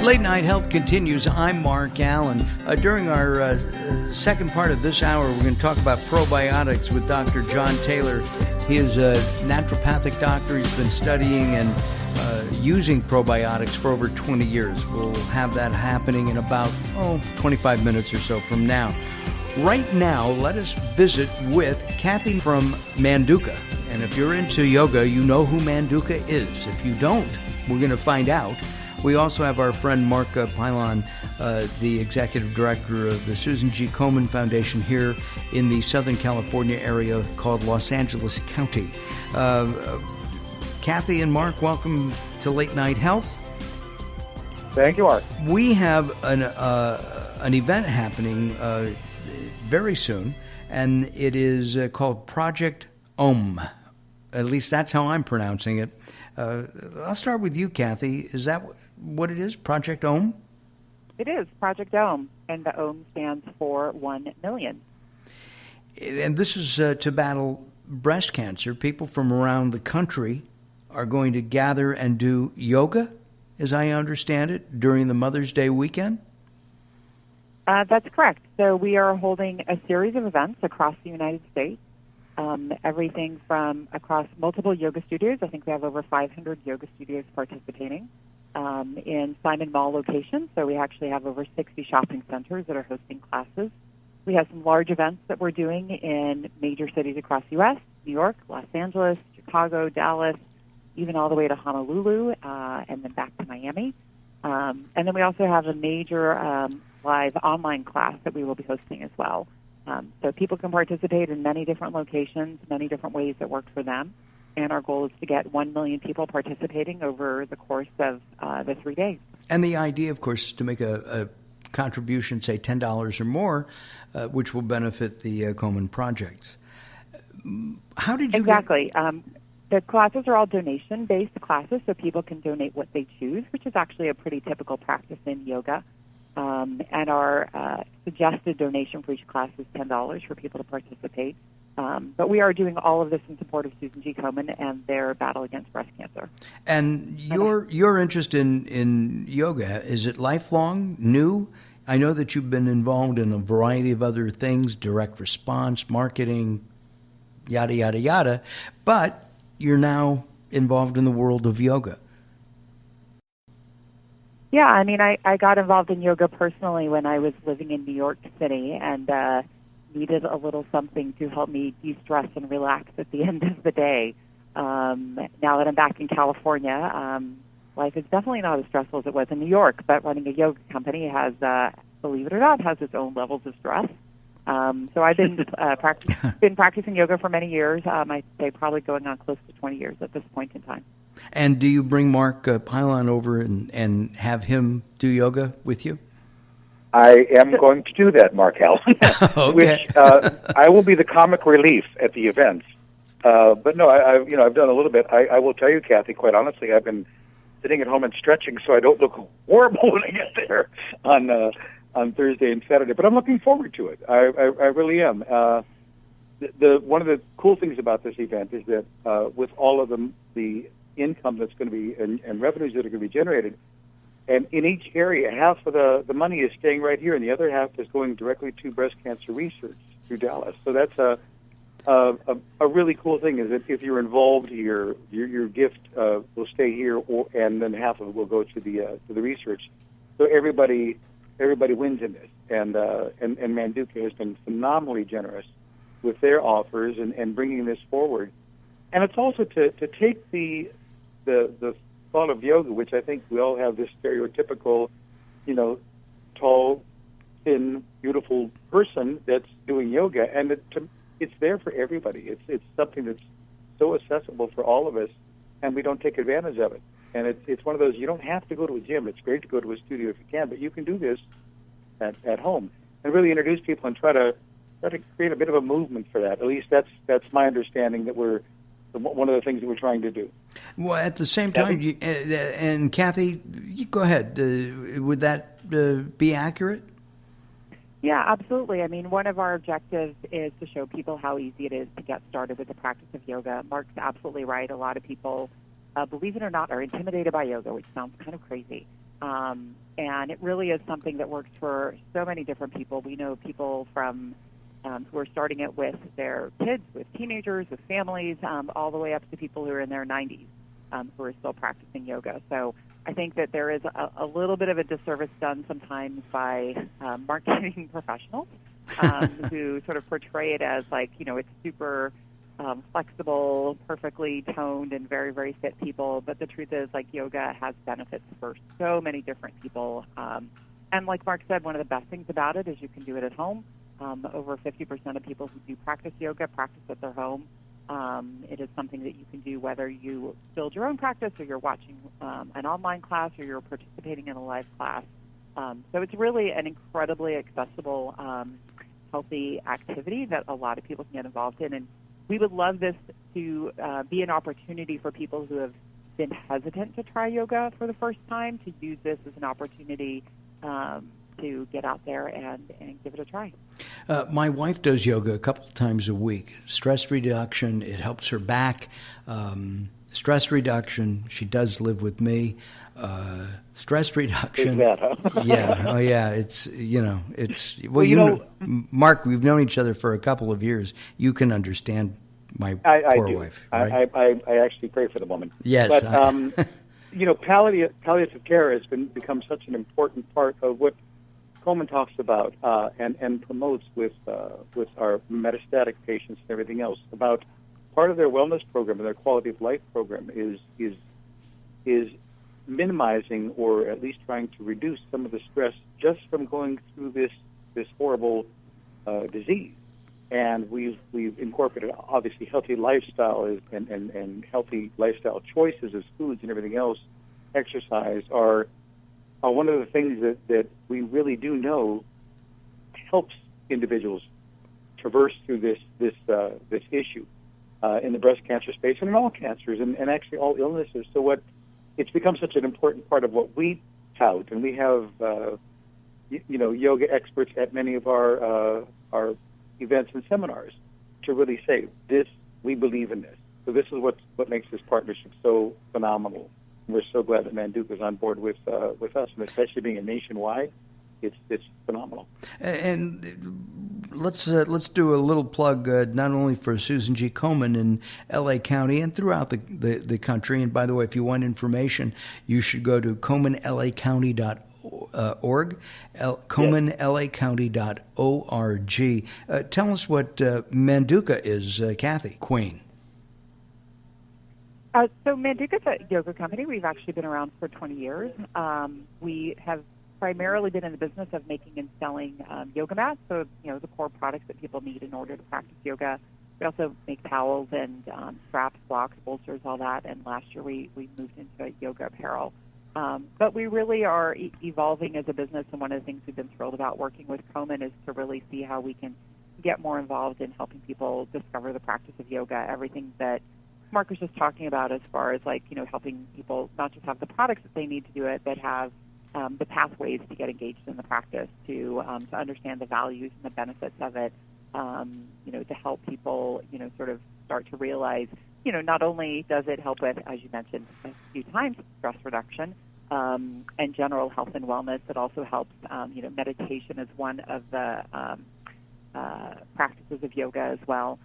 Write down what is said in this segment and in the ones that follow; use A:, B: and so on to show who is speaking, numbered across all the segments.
A: Late Night Health continues. I'm Mark Allen. During our second part of this hour, we're going to talk about probiotics with Dr. John Taylor. He is a naturopathic doctor. He's been studying and using probiotics for over 20 years. We'll have that happening in about 25 minutes or so from now. Right now, let us visit with Kathy from Manduka. And if you're into yoga, you know who Manduka is. If you don't, we're going to find out. We also have our friend Mark Pilon, the executive director of the Susan G. Komen Foundation here in the Southern California area called Los Angeles County. Kathy and Mark, welcome to Late Night Health.
B: Thank you, Mark.
A: We have an event happening very soon, and it is called Project OM. At least that's how I'm pronouncing it. I'll start with you, Kathy. Is that what it is, Project OM?
C: It is, Project OM, and the OM stands for 1 million.
A: And this is to battle breast cancer. People from around the country are going to gather and do yoga, as I understand it, during the Mother's Day weekend?
C: That's correct. So we are holding a series of events across the United States. Everything from across multiple yoga studios. I think we have over 500 yoga studios participating in Simon Mall locations. So we actually have over 60 shopping centers that are hosting classes. We have some large events that we're doing in major cities across the U.S., New York, Los Angeles, Chicago, Dallas, even all the way to Honolulu, and then back to Miami. And then we also have a major live online class that we will be hosting as well. So people can participate in many different locations, many different ways that work for them. And our goal is to get 1 million people participating over the course of the 3 days. And
A: the idea, of course, is to make a contribution, say $10 or more, which will benefit the Komen projects. How did you
C: Exactly. The classes are all donation-based classes, so people can donate what they choose, which is actually a pretty typical practice in yoga. And our suggested donation for each class is $10 for people to participate. But we are doing all of this in support of Susan G. Komen and their battle against breast cancer.
A: And your interest in yoga, is it lifelong, new? I know that you've been involved in a variety of other things, direct response, marketing, yada, yada, yada, but you're now involved in the world of yoga.
C: Yeah, I mean, I got involved in yoga personally when I was living in New York City and needed a little something to help me de-stress and relax at the end of the day. Now that I'm back in California, life is definitely not as stressful as it was in New York, but running a yoga company has, believe it or not, has its own levels of stress. So I've been practicing yoga for many years. I'd say probably going on close to 20 years at this point in time.
A: And do you bring Mark Pilon over and have him do yoga with you?
B: I am going to do that, Mark Allen.
A: Okay.
B: Which I will be the comic relief at the events. But no, I've done a little bit. I will tell you, Kathy, quite honestly, I've been sitting at home and stretching so I don't look horrible when I get there on Thursday and Saturday. But I'm looking forward to it. I really am. One of the cool things about this event is that with all of the income that's going to be and revenues that are going to be generated, and in each area, half of the money is staying right here, and the other half is going directly to breast cancer research through Dallas. So that's a really cool thing. Is that if you're involved, your gift will stay here, and then half of it will go to the research. So everybody wins in this, and Manduka has been phenomenally generous with their offers and bringing this forward. And it's also to take the thought of yoga, which I think we all have this stereotypical, tall, thin, beautiful person that's doing yoga, and it's there for everybody. It's something that's so accessible for all of us, and we don't take advantage of it. And it's one of those, you don't have to go to a gym. It's great to go to a studio if you can, but you can do this at home and really introduce people and try to create a bit of a movement for that. At least that's my understanding that we're one of the things that we're trying to do.
A: Well, at the same time, and Kathy, you go ahead. Would that be accurate?
C: Yeah, absolutely. I mean, one of our objectives is to show people how easy it is to get started with the practice of yoga. Mark's absolutely right. A lot of people, believe it or not, are intimidated by yoga, which sounds kind of crazy. And it really is something that works for so many different people. We know people from who are starting it with their kids, with teenagers, with families, all the way up to people who are in their 90s who are still practicing yoga. So I think that there is a little bit of a disservice done sometimes by marketing professionals who sort of portray it as like, it's super flexible, perfectly toned, and very, very fit people. But the truth is, like, yoga has benefits for so many different people. And like Mark said, one of the best things about it is you can do it at home. Over 50% of people who do practice yoga practice at their home. It is something that you can do whether you build your own practice or you're watching an online class or you're participating in a live class. So it's really an incredibly accessible, healthy activity that a lot of people can get involved in. And we would love this to be an opportunity for people who have been hesitant to try yoga for the first time to use this as an opportunity to get out there and give it a try.
A: My wife does yoga a couple of times a week. Stress reduction, it helps her back. Stress reduction, she does live with me. Stress reduction.
B: That, huh?
A: Yeah. Oh, yeah. It's, well, Mark, we've known each other for a couple of years. You can understand my poor wife. Right?
B: I actually pray for the woman.
A: Yes.
B: But, palliative care has become such an important part of what Komen talks about and promotes with our metastatic patients and everything else. About part of their wellness program and their quality of life program is minimizing or at least trying to reduce some of the stress just from going through this horrible disease. And we've incorporated obviously healthy lifestyle and healthy lifestyle choices as foods and everything else. Exercise are one of the things that we really do know helps individuals traverse through this issue in the breast cancer space and in all cancers and actually all illnesses. So it's become such an important part of what we tout, and we have yoga experts at many of our events and seminars to really say this. We believe in this. So this is what makes this partnership so phenomenal. We're so glad that Manduka is on board with us, and especially being a nationwide, it's phenomenal.
A: And let's do a little plug not only for Susan G. Komen in L.A. County and throughout the country. And by the way, if you want information, you should go to KomenLACounty.org, KomenLACounty.org. Tell us what Manduka is, Kathy Queen.
C: So Manduka is a yoga company. We've actually been around for 20 years. We have primarily been in the business of making and selling yoga mats, so the core products that people need in order to practice yoga. We also make towels and straps, blocks, bolsters, all that. And last year we moved into yoga apparel. But we really are evolving as a business, and one of the things we've been thrilled about working with Komen is to really see how we can get more involved in helping people discover the practice of yoga, everything that Mark was just talking about as far as helping people not just have the products that they need to do it, but have the pathways to get engaged in the practice, to understand the values and the benefits of it, to help people, sort of start to realize, not only does it help with, as you mentioned a few times, stress reduction and general health and wellness, it also helps, meditation is one of the practices of yoga as well.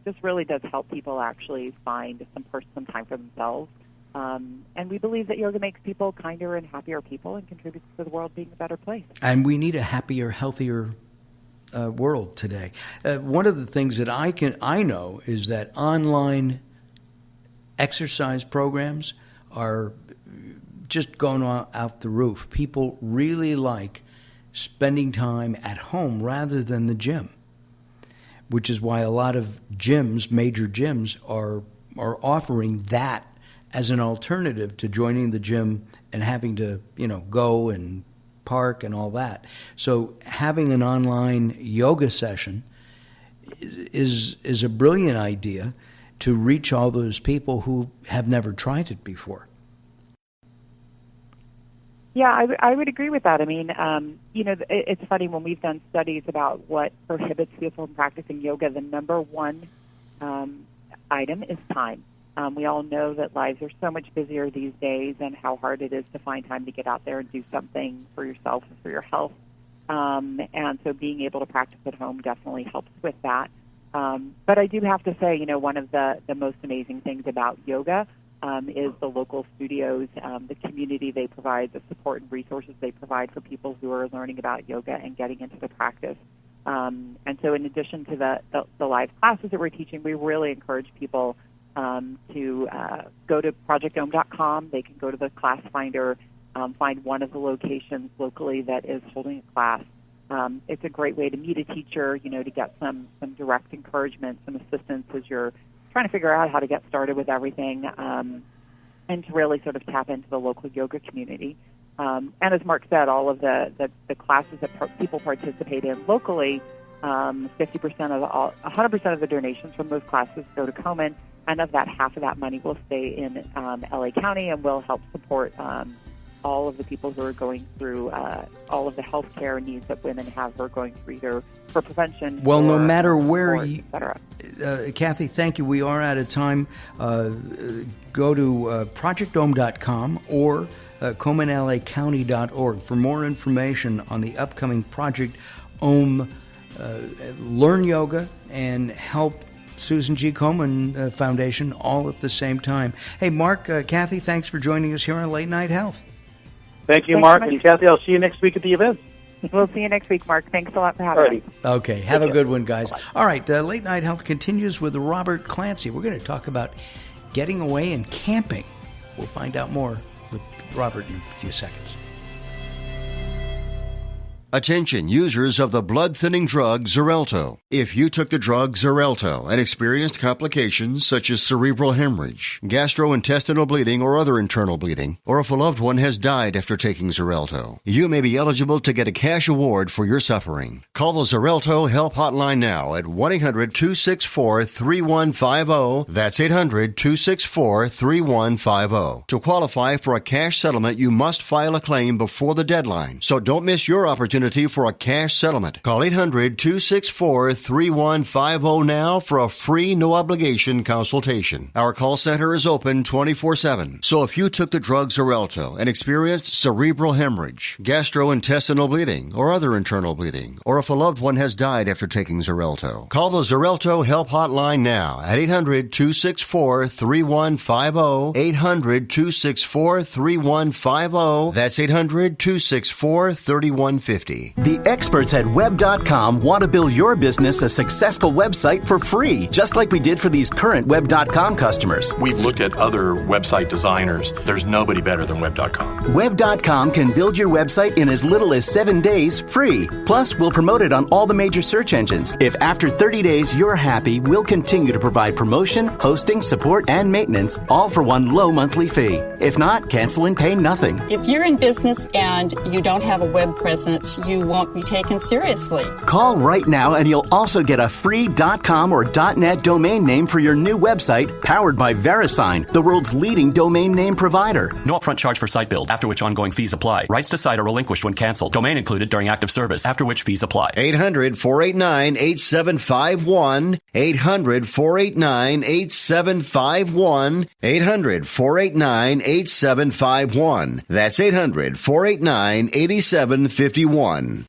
C: This really does help people actually find some time for themselves. And we believe that yoga makes people kinder and happier people and contributes to the world being a better place. And
A: we need a happier, healthier world today. One of the things that I know is that online exercise programs are just going out the roof. People really like spending time at home rather than the gym, which is why a lot of gyms, major gyms, are offering that as an alternative to joining the gym and having to, go and park and all that. So having an online yoga session is a brilliant idea to reach all those people who have never tried it before.
C: Yeah, I would agree with that. I mean, it's funny when we've done studies about what prohibits people from practicing yoga, the number one item is time. We all know that lives are so much busier these days and how hard it is to find time to get out there and do something for yourself and for your health. And so being able to practice at home definitely helps with that. But I do have to say, one of the most amazing things about yoga is the local studios, the community they provide, the support and resources they provide for people who are learning about yoga and getting into the practice. And so in addition to the live classes that we're teaching, we really encourage people to go to projectdome.com. They can go to the class finder, find one of the locations locally that is holding a class. It's a great way to meet a teacher, to get some direct encouragement, some assistance as you're trying to figure out how to get started with everything, and to really sort of tap into the local yoga community. And as Mark said, all of the classes that people participate in locally, 100% of the donations from those classes go to Komen, and of that, half of that money will stay in LA County and will help support all of the people who are going through all of the health care needs that women have who are going through either for prevention.
A: Well, no matter where
C: you, et cetera.
A: Kathy, thank you. We are out of time. Go to projectdome.com or KomenLACounty.org for more information on the upcoming Project Om Learn Yoga and help Susan G. Komen Foundation all at the same time. Hey, Mark, Kathy, thanks for joining us here on Late Night Health.
B: Thank you, Mark. And Kathy, I'll see you next week at the event.
C: We'll see you next week, Mark. Thanks a lot for having us.
A: Okay, have a good one, guys. All right, Late Night Health continues with Robert Clancy. We're going to talk about getting away and camping. We'll find out more with Robert in a few seconds.
D: Attention users of the blood-thinning drug Xarelto. If you took the drug Xarelto and experienced complications such as cerebral hemorrhage, gastrointestinal bleeding or other internal bleeding, or if a loved one has died after taking Xarelto, you may be eligible to get a cash award for your suffering. Call the Xarelto Help Hotline now at 1-800-264-3150. That's 800-264-3150. To qualify for a cash settlement, you must file a claim before the deadline, so don't miss your opportunity for a cash settlement. Call 800-264-3150 now for a free, no-obligation consultation. Our call center is open 24/7. So if you took the drug Xarelto and experienced cerebral hemorrhage, gastrointestinal bleeding, or other internal bleeding, or if a loved one has died after taking Xarelto, call the Xarelto Help Hotline now at 800-264-3150. 800-264-3150. That's 800-264-3150.
E: The experts at Web.com want to build your business a successful website for free, just like we did for these current Web.com customers.
F: We've looked at other website designers. There's nobody better than Web.com.
E: Web.com can build your website in as little as 7 days free. Plus, we'll promote it on all the major search engines. If after 30 days you're happy, we'll continue to provide promotion, hosting, support, and maintenance, all for one low monthly fee. If not, cancel and pay nothing.
G: If you're in business and you don't have a web presence, you won't be taken seriously.
E: Call right now and you'll also get a free .com or .net domain name for your new website, powered by VeriSign, the world's leading domain name provider.
H: No upfront charge for site build, after which ongoing fees apply. Rights to site are relinquished when canceled. Domain included during active service, after which fees apply.
D: 800-489-8751. 800-489-8751. 800-489-8751. That's 800-489-8751.